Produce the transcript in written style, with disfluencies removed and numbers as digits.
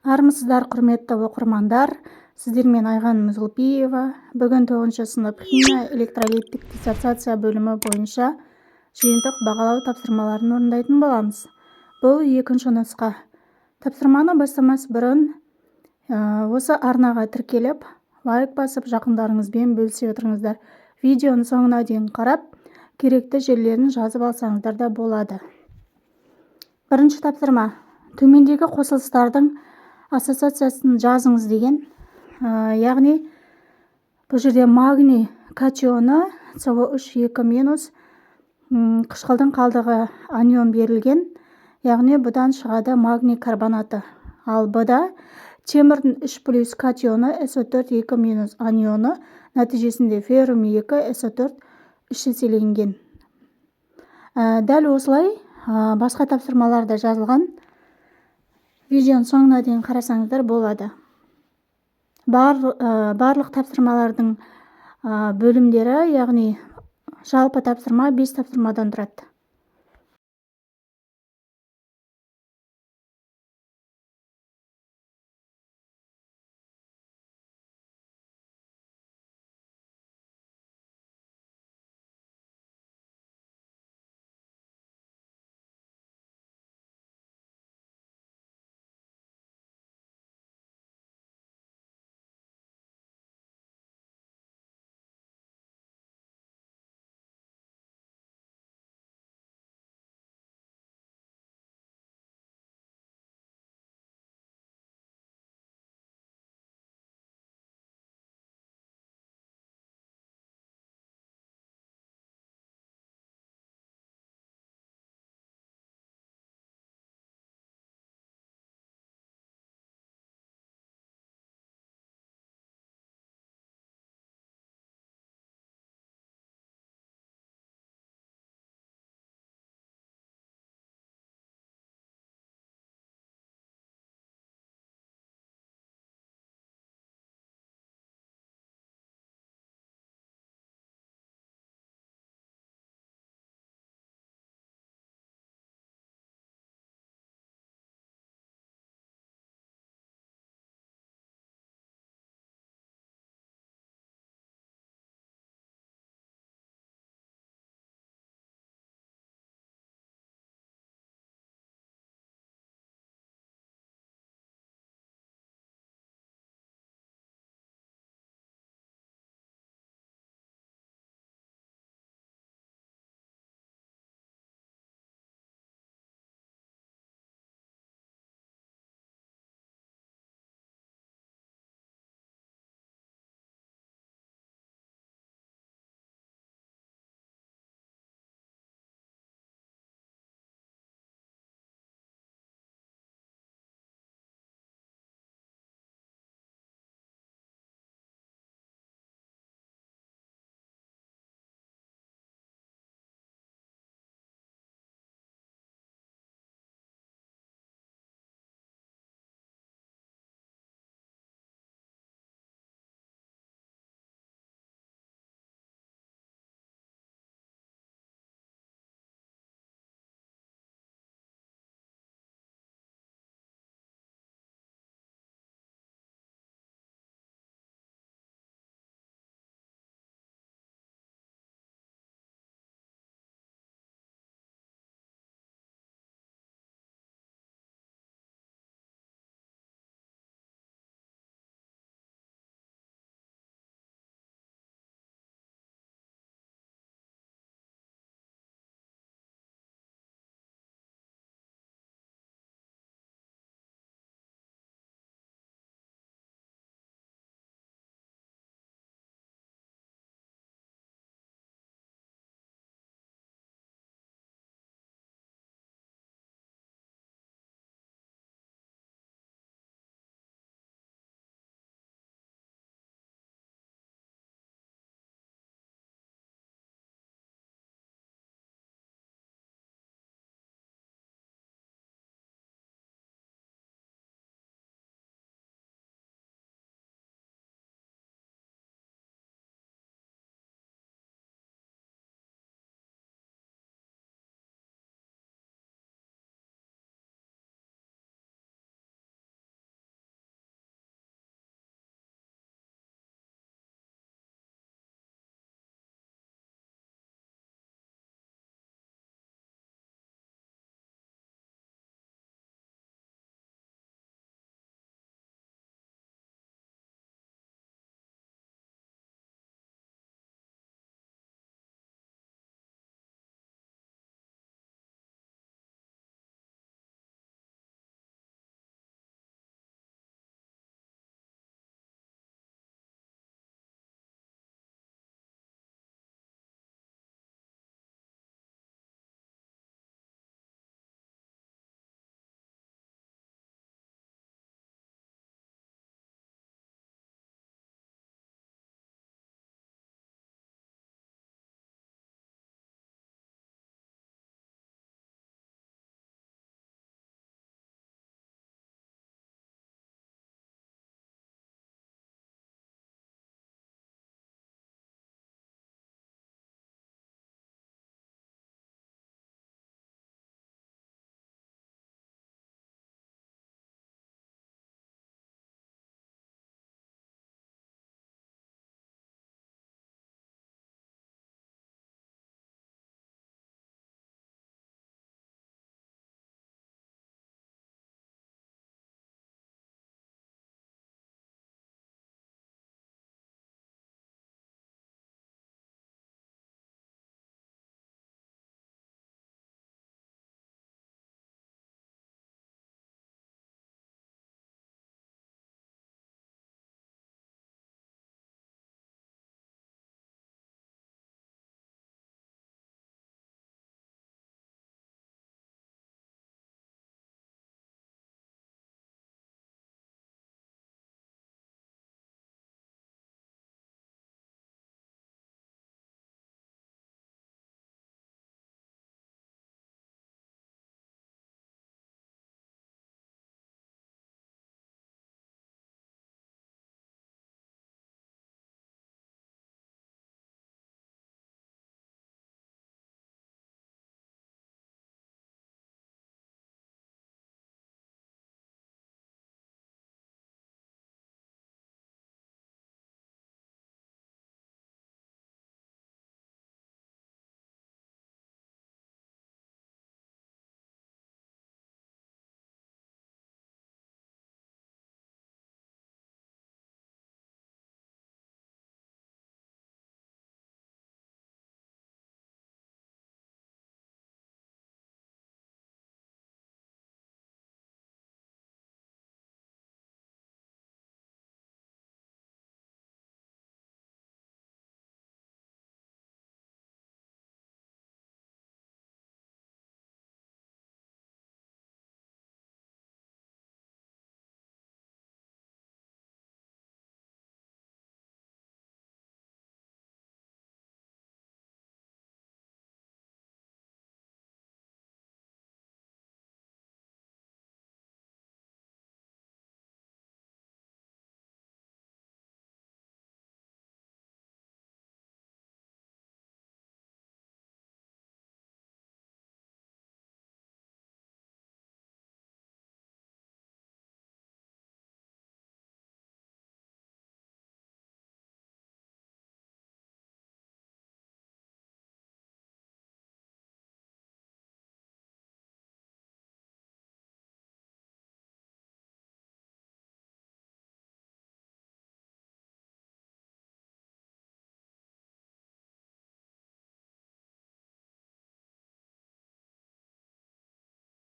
Армысыздар, құрметті оқырмандар. Сіздермен Айған Мүзғұлпиева. Бүгін 9 сынып химия электролиттік диссоциация бөлімі бойынша жиынтық бағалау тапсырмаларын орындайтын боламыз. Бұл екінші нұсқа. Тапсырманы бастамас бұрын осы арнаға тіркеліп, лайк басып, жақындарыңызбен бөлісе отырыңыздар. Видеоны соңына дейін қарап, керекті жерлерін жазып алсаңыздар да болады. Бірінші тапсырма. Төмендегі қосылыстардың ассоциациясын жазыңыз деген. Яғни бұл жерде магний катионы СО3 2- қышқылдың қалдығы анион берілген. Яғни бұдан шығады магний карбонаты. Ал бұда темірдің 3+ катионы СО4 2- анионы, нәтижесінде феррум 2 СО4 3 еселенген. Дәл осылай басқа тапсырмаларда жазылған. Видеоның соңына дейін қарасаңыздар болады. Барлық тапсырмалардың бөлімдері, яғни жалпы тапсырма 5 тапсырмадан тұрады.